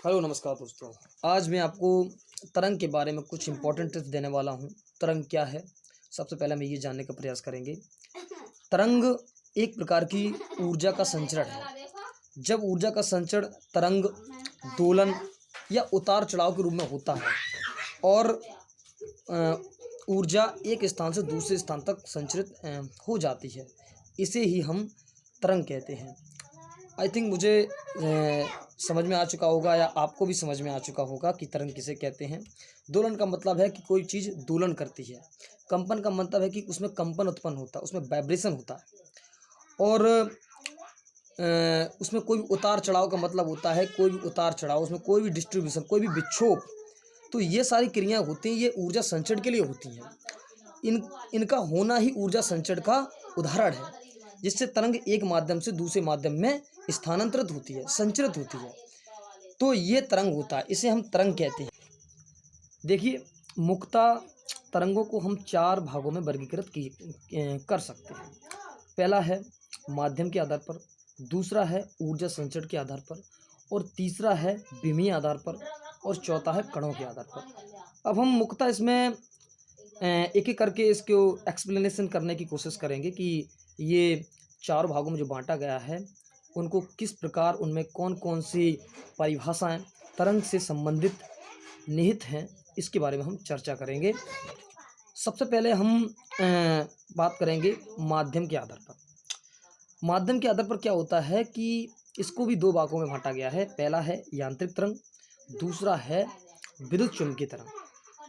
Hello नमस्कार दोस्तों। आज मैं आपको तरंग के बारे में कुछ इम्पोर्टेंट टिप्स देने वाला हूँ। तरंग क्या है? सबसे पहले हम ये जानने का प्रयास करेंगे। तरंग एक प्रकार की ऊर्जा का संचरण है। जब ऊर्जा का संचरण तरंग, दोलन या उतार-चढ़ाव के रूप में होता है और अ, ऊर्जा एक स्थान से दूसरे स्थान तक संचरित हो जाती है, इसे ही हम तरंग कहते हैं। आई थिंक मुझे समझ में आ चुका होगा या आपको भी समझ में आ चुका होगा कि तरंग किसे कहते हैं। दोलन का मतलब है कि कोई चीज़ दोलन करती है। कंपन का मतलब है कि उसमें कंपन उत्पन्न होता है, उसमें वाइब्रेशन होता है। और उसमें कोई भी उतार-चढ़ाव का मतलब होता है, कोई भी उतार-चढ़ाव, उसमें कोई भी डिस्ट्रीब्यूशन, कोई भी विक्षोभ, तो ये सारी क्रियाएँ होती हैं, ये ऊर्जा संचरण के लिए होती हैं। इनका होना ही ऊर्जा संचरण का उदाहरण है, जिससे तरंग एक माध्यम से दूसरे माध्यम में स्थानांतरित होती है, संचरित होती है। तो ये तरंग होता है, इसे हम तरंग कहते हैं। देखिए, मुख्यतः तरंगों को हम 4 भागों में वर्गीकृत कर सकते हैं। पहला है माध्यम के आधार पर, दूसरा है ऊर्जा संचरण के आधार पर, और तीसरा है विमीय आधार पर, और चौथा है कणों के आधार पर। अब हम मुख्यतः इसमें एक-एक करके इसको एक्सप्लेनेशन करने की कोशिश करेंगे कि ये 4 भागों में जो बाँटा गया है, उनको किस प्रकार, उनमें कौन-कौन सी परिभाषाएँ तरंग से संबंधित निहित हैं, इसके बारे में हम चर्चा करेंगे। सबसे पहले हम बात करेंगे माध्यम के आधार पर। माध्यम के आधार पर क्या होता है कि इसको भी 2 भागों में बाँटा गया है। पहला है यांत्रिक तरंग, दूसरा है विद्युत चुम्बकीय तरंग।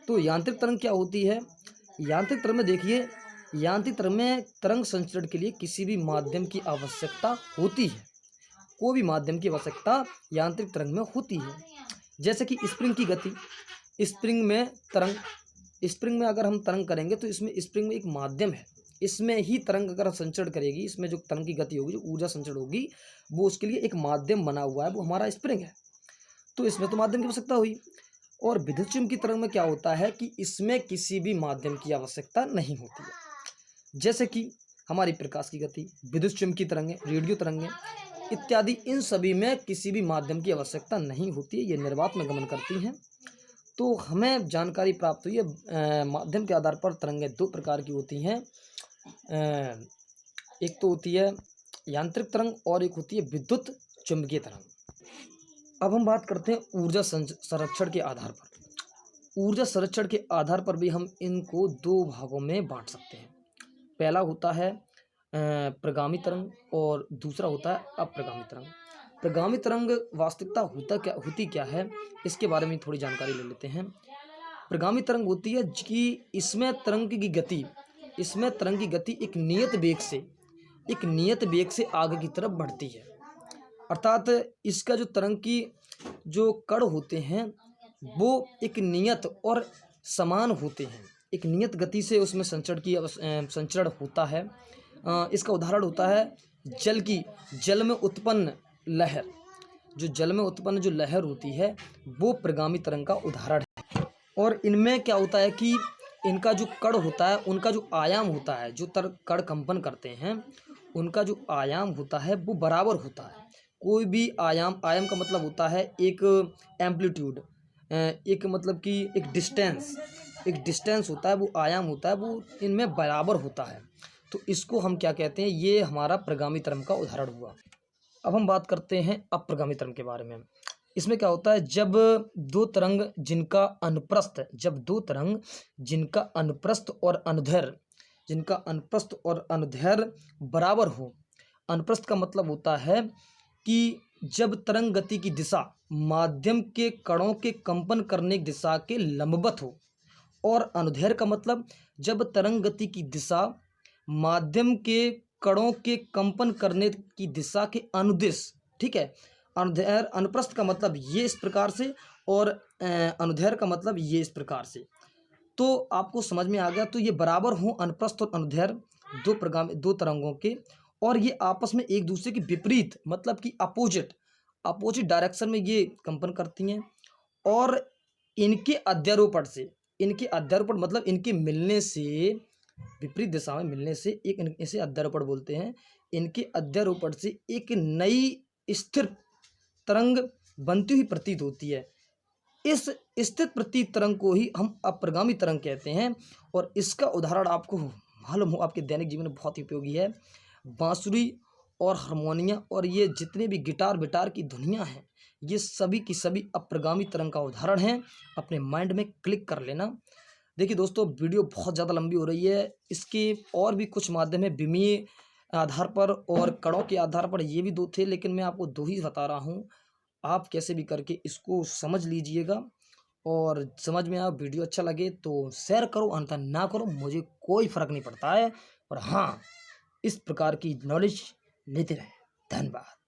तो यांत्रिक तरंग क्या होती है? यांत्रिक तरंग में देखिए, यांत्रिक तरंग में तरंग संचरण के लिए किसी भी माध्यम की आवश्यकता होती है। कोई भी माध्यम की आवश्यकता यांत्रिक तरंग में होती है। जैसे कि स्प्रिंग की गति, स्प्रिंग में तरंग, स्प्रिंग में अगर हम तरंग करेंगे तो इसमें स्प्रिंग में एक माध्यम है, इसमें ही तरंग अगर संचरण करेगी, इसमें जो तरंग की गति होगी, जो ऊर्जा संचरण होगी, वो उसके लिए एक माध्यम बना हुआ है, वो हमारा स्प्रिंग है। तो इसमें तो माध्यम की आवश्यकता हुई। और विद्युत चुम्बकीय तरंग में क्या होता है कि इसमें किसी भी माध्यम की आवश्यकता नहीं होती है। जैसे कि हमारी प्रकाश की गति, विद्युत चुम्बकीय तरंगें, रेडियो तरंगें इत्यादि, इन सभी में किसी भी माध्यम की आवश्यकता नहीं होती है, ये निर्वात में गमन करती हैं। तो हमें जानकारी प्राप्त हुई है माध्यम के आधार पर तरंगें 2 प्रकार की होती हैं। एक तो होती है यांत्रिक तरंग और एक होती है विद्युत चुम्बकीय तरंग। अब हम बात करते हैं ऊर्जा संरक्षण के आधार पर। ऊर्जा संरक्षण के आधार पर भी हम इनको 2 भागों में बाँट सकते हैं। पहला होता है प्रगामी तरंग और दूसरा होता है अप्रगामी तरंग। प्रगामी तरंग वास्तविकता होती क्या है, इसके बारे में थोड़ी जानकारी ले लेते हैं। प्रगामी तरंग होती है कि इसमें तरंग की गति एक नियत वेग से आगे की तरफ बढ़ती है। अर्थात इसका जो तरंग की जो कण होते हैं, वो एक नियत और समान होते हैं। एक नियत गति से उसमें संचरण होता है। इसका उदाहरण होता है जल में उत्पन्न लहर। जो जल में उत्पन्न जो लहर होती है, वो प्रगामी तरंग का उदाहरण है। और इनमें क्या होता है कि इनका जो कण होता है, उनका जो आयाम होता है, जो कण कंपन करते हैं, उनका जो आयाम होता है वो बराबर होता है। कोई भी आयाम का मतलब होता है एक एम्पलीट्यूड, एक मतलब कि एक डिस्टेंस होता है, वो आयाम होता है, वो इनमें बराबर होता है। तो इसको हम क्या कहते हैं, ये हमारा प्रगामी तरंग का उदाहरण हुआ। अब हम बात करते हैं अप्रगामी तरंग के बारे में। इसमें क्या होता है, जब दो तरंग जिनका अनुप्रस्थ और अनुदैर्ध्य बराबर हो। अनुप्रस्थ का मतलब होता है कि जब तरंग गति की दिशा माध्यम के कणों के कंपन करने की दिशा के लंबवत हो, और अनुदैर्ध्य का मतलब जब तरंग गति की दिशा माध्यम के कणों के कंपन करने की दिशा के अनुदिश, ठीक है। अनुदैर्ध्य, अनुप्रस्थ का मतलब ये इस प्रकार से, और अनुदैर्ध्य का मतलब ये इस प्रकार से। तो आपको समझ में आ गया। तो ये बराबर हो अनुप्रस्थ और अनुदैर्ध्य दो तरंगों के, और ये आपस में एक दूसरे के विपरीत मतलब कि अपोजिट डायरेक्शन में ये कंपन करती हैं। और इनके अध्यारोपण मतलब इनके मिलने से, विपरीत दिशा में मिलने से, इसे अध्यारोपण बोलते हैं। इनके अध्यारोपण से एक नई स्थिर तरंग बनती हुई प्रतीत होती है। इस स्थित प्रतीत तरंग को ही हम अप्रगामी तरंग कहते हैं। और इसका उदाहरण आपको मालूम हो, आपके दैनिक जीवन में बहुत ही उपयोगी है। बांसुरी और हारमोनिया और ये जितने भी गिटार विटार की धुनियाँ हैं, ये सभी की सभी अप्रगामी तरंग का उदाहरण हैं। अपने माइंड में क्लिक कर लेना। देखिए दोस्तों, वीडियो बहुत ज़्यादा लंबी हो रही है। इसके और भी कुछ माध्यम है, विमीय आधार पर और कणों के आधार पर, ये भी 2 थे, लेकिन मैं आपको 2 ही बता रहा हूँ। आप कैसे भी करके इसको समझ लीजिएगा। और समझ में आया, वीडियो अच्छा लगे तो शेयर करो, अन्यथा ना करो, मुझे कोई फ़र्क नहीं पड़ता है। और हाँ, इस प्रकार की नॉलेज लेते रहें। धन्यवाद।